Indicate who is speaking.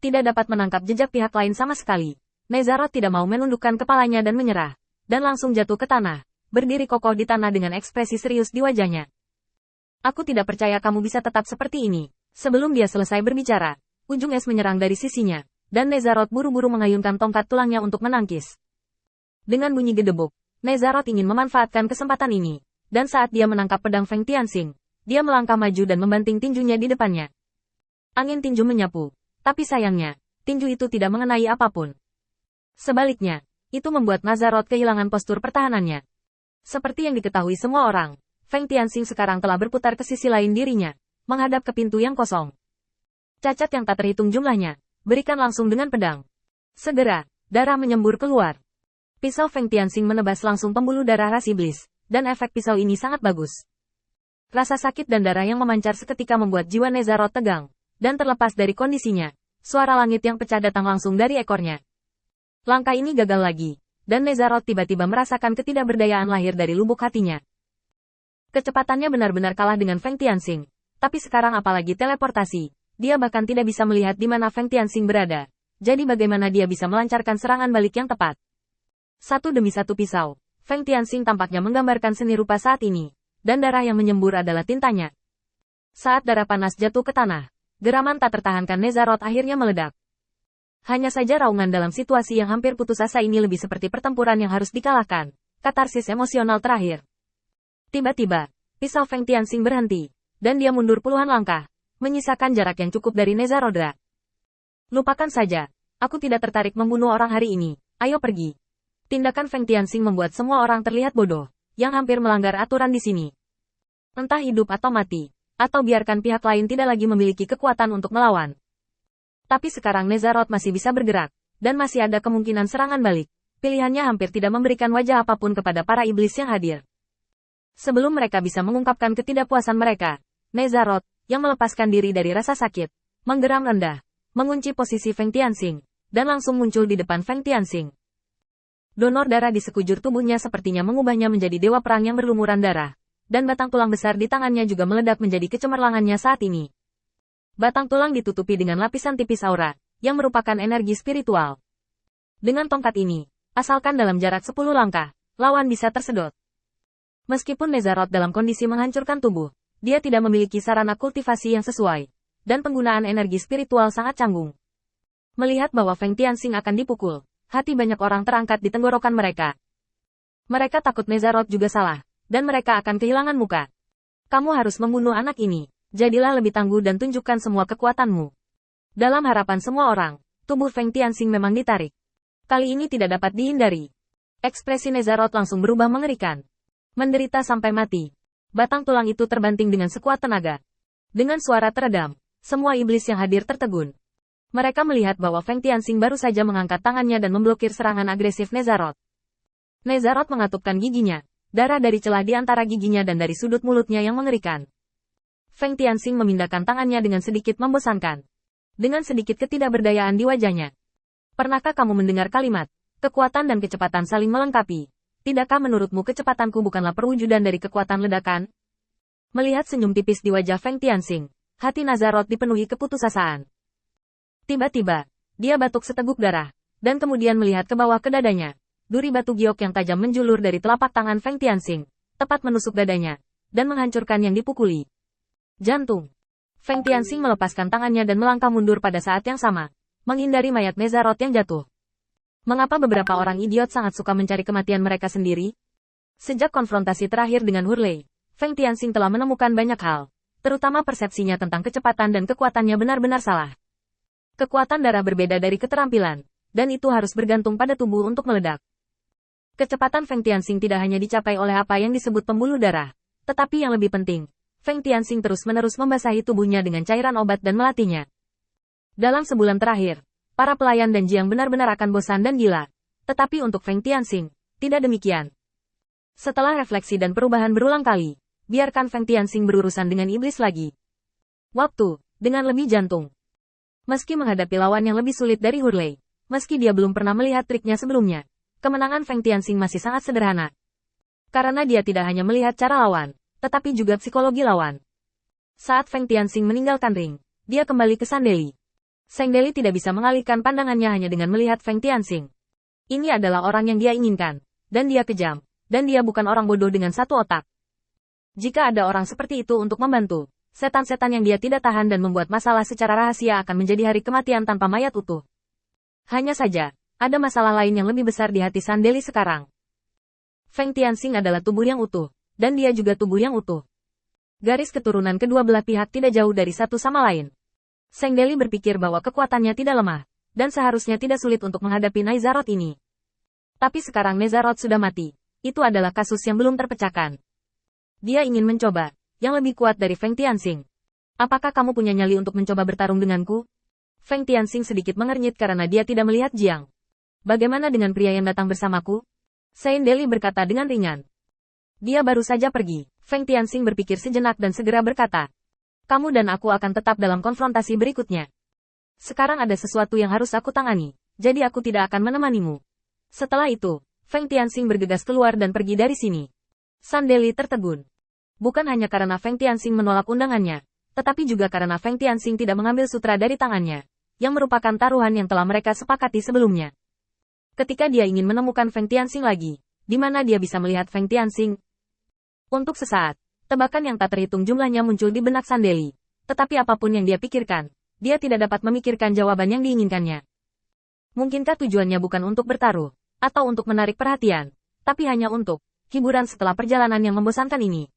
Speaker 1: Tidak dapat menangkap jejak pihak lain sama sekali. Nezarot tidak mau menundukkan kepalanya dan menyerah. Dan langsung jatuh ke tanah. Berdiri kokoh di tanah dengan ekspresi serius di wajahnya. Aku tidak percaya kamu bisa tetap seperti ini. Sebelum dia selesai berbicara, ujung es menyerang dari sisinya. Dan Nezarot buru-buru mengayunkan tongkat tulangnya untuk menangkis. Dengan bunyi gedebuk, Nezarot ingin memanfaatkan kesempatan ini. Dan saat dia menangkap pedang Feng Tianxing, dia melangkah maju dan membanting tinjunya di depannya. Angin tinju menyapu. Tapi sayangnya, tinju itu tidak mengenai apapun. Sebaliknya, itu membuat Nezarot kehilangan postur pertahanannya. Seperti yang diketahui semua orang, Feng Tianxing sekarang telah berputar ke sisi lain dirinya, menghadap ke pintu yang kosong. Cacat yang tak terhitung jumlahnya, berikan langsung dengan pedang. Segera, darah menyembur keluar. Pisau Feng Tianxing menebas langsung pembuluh darah ras iblis, dan efek pisau ini sangat bagus. Rasa sakit dan darah yang memancar seketika membuat jiwa Nezarot tegang. Dan terlepas dari kondisinya, suara langit yang pecah datang langsung dari ekornya. Langkah ini gagal lagi, dan Nezarot tiba-tiba merasakan ketidakberdayaan lahir dari lubuk hatinya. Kecepatannya benar-benar kalah dengan Feng Tianxing, tapi sekarang apalagi teleportasi, dia bahkan tidak bisa melihat di mana Feng Tianxing berada. Jadi bagaimana dia bisa melancarkan serangan balik yang tepat? Satu demi satu pisau, Feng Tianxing tampaknya menggambarkan seni rupa saat ini, dan darah yang menyembur adalah tintanya. Saat darah panas jatuh ke tanah, geraman tak tertahankan Nezarot akhirnya meledak. Hanya saja raungan dalam situasi yang hampir putus asa ini lebih seperti pertempuran yang harus dikalahkan. Katarsis emosional terakhir. Tiba-tiba, pisau Feng Tianxing berhenti, dan dia mundur puluhan langkah, menyisakan jarak yang cukup dari Nezarodra. Lupakan saja, aku tidak tertarik membunuh orang hari ini, ayo pergi. Tindakan Feng Tianxing membuat semua orang terlihat bodoh, yang hampir melanggar aturan di sini. Entah hidup atau mati. Atau biarkan pihak lain tidak lagi memiliki kekuatan untuk melawan. Tapi sekarang Nezarot masih bisa bergerak, dan masih ada kemungkinan serangan balik. Pilihannya hampir tidak memberikan wajah apapun kepada para iblis yang hadir. Sebelum mereka bisa mengungkapkan ketidakpuasan mereka, Nezarot, yang melepaskan diri dari rasa sakit, menggeram rendah, mengunci posisi Feng Tianxing, dan langsung muncul di depan Feng Tianxing. Donor darah di sekujur tubuhnya sepertinya mengubahnya menjadi dewa perang yang berlumuran darah. Dan batang tulang besar di tangannya juga meledak menjadi kecemerlangannya saat ini. Batang tulang ditutupi dengan lapisan tipis aura, yang merupakan energi spiritual. Dengan tongkat ini, asalkan dalam jarak 10 langkah, lawan bisa tersedot. Meskipun Nezarot dalam kondisi menghancurkan tubuh, dia tidak memiliki sarana kultivasi yang sesuai, dan penggunaan energi spiritual sangat canggung. Melihat bahwa Feng Tianxing akan dipukul, hati banyak orang terangkat di tenggorokan mereka. Mereka takut Nezarot juga salah. Dan mereka akan kehilangan muka. Kamu harus membunuh anak ini. Jadilah lebih tangguh dan tunjukkan semua kekuatanmu. Dalam harapan semua orang, tubuh Feng Tianxing memang ditarik. Kali ini tidak dapat dihindari. Ekspresi Nezarot langsung berubah mengerikan. Menderita sampai mati. Batang tulang itu terbanting dengan sekuat tenaga. Dengan suara teredam, semua iblis yang hadir tertegun. Mereka melihat bahwa Feng Tianxing baru saja mengangkat tangannya dan memblokir serangan agresif Nezarot. Nezarot mengatupkan giginya. Darah dari celah di antara giginya dan dari sudut mulutnya yang mengerikan. Feng Tianxing memindahkan tangannya dengan sedikit membosankan. Dengan sedikit ketidakberdayaan di wajahnya. Pernahkah kamu mendengar kalimat, kekuatan dan kecepatan saling melengkapi? Tidakkah menurutmu kecepatanku bukanlah perwujudan dari kekuatan ledakan? Melihat senyum tipis di wajah Feng Tianxing, hati Nezarot dipenuhi keputusasaan. Tiba-tiba, dia batuk seteguk darah, dan kemudian melihat ke bawah ke dadanya. Duri batu giok yang tajam menjulur dari telapak tangan Feng Tianxing, tepat menusuk dadanya, dan menghancurkan yang dipukuli. Jantung. Feng Tianxing melepaskan tangannya dan melangkah mundur pada saat yang sama, menghindari mayat Nezarot yang jatuh. Mengapa beberapa orang idiot sangat suka mencari kematian mereka sendiri? Sejak konfrontasi terakhir dengan Hurley, Feng Tianxing telah menemukan banyak hal, terutama persepsinya tentang kecepatan dan kekuatannya benar-benar salah. Kekuatan darah berbeda dari keterampilan, dan itu harus bergantung pada tubuh untuk meledak. Kecepatan Feng Tianxing tidak hanya dicapai oleh apa yang disebut pembuluh darah, tetapi yang lebih penting, Feng Tianxing terus-menerus membasahi tubuhnya dengan cairan obat dan melatihnya. Dalam sebulan terakhir, para pelayan dan Jiang benar-benar akan bosan dan gila. Tetapi untuk Feng Tianxing, tidak demikian. Setelah refleksi dan perubahan berulang kali, biarkan Feng Tianxing berurusan dengan iblis lagi. Waktu, dengan lebih jantung. Meski menghadapi lawan yang lebih sulit dari Hurley, meski dia belum pernah melihat triknya sebelumnya, kemenangan Feng Tianxing masih sangat sederhana. Karena dia tidak hanya melihat cara lawan, tetapi juga psikologi lawan. Saat Feng Tianxing meninggalkan ring, dia kembali ke sandeli. Seng Deli tidak bisa mengalihkan pandangannya hanya dengan melihat Feng Tianxing. Ini adalah orang yang dia inginkan. Dan dia kejam. Dan dia bukan orang bodoh dengan satu otak. Jika ada orang seperti itu untuk membantu, setan-setan yang dia tidak tahan dan membuat masalah secara rahasia akan menjadi hari kematian tanpa mayat utuh. Hanya saja, ada masalah lain yang lebih besar di hati San Deli sekarang. Feng Tianxing adalah tubuh yang utuh. Dan dia juga tubuh yang utuh. Garis keturunan kedua belah pihak tidak jauh dari satu sama lain. Seng Deli berpikir bahwa kekuatannya tidak lemah, dan seharusnya tidak sulit untuk menghadapi Nezarot ini. Tapi sekarang Nezarot sudah mati. Itu adalah kasus yang belum terpecahkan. Dia ingin mencoba, yang lebih kuat dari Feng Tianxing. Apakah kamu punya nyali untuk mencoba bertarung denganku? Feng Tianxing sedikit mengernyit karena dia tidak melihat Jiang. Bagaimana dengan pria yang datang bersamaku? Seng Deli berkata dengan ringan. Dia baru saja pergi. Feng Tianxing berpikir sejenak dan segera berkata. Kamu dan aku akan tetap dalam konfrontasi berikutnya. Sekarang ada sesuatu yang harus aku tangani, jadi aku tidak akan menemanimu. Setelah itu, Feng Tianxing bergegas keluar dan pergi dari sini. San Deli tertegun. Bukan hanya karena Feng Tianxing menolak undangannya, tetapi juga karena Feng Tianxing tidak mengambil sutra dari tangannya, yang merupakan taruhan yang telah mereka sepakati sebelumnya. Ketika dia ingin menemukan Feng Tianxing lagi, di mana dia bisa melihat Feng Tianxing? Untuk sesaat, tebakan yang tak terhitung jumlahnya muncul di benak San Deli. Tetapi apapun yang dia pikirkan, dia tidak dapat memikirkan jawaban yang diinginkannya. Mungkinkah tujuannya bukan untuk bertaruh, atau untuk menarik perhatian, tapi hanya untuk hiburan setelah perjalanan yang membosankan ini.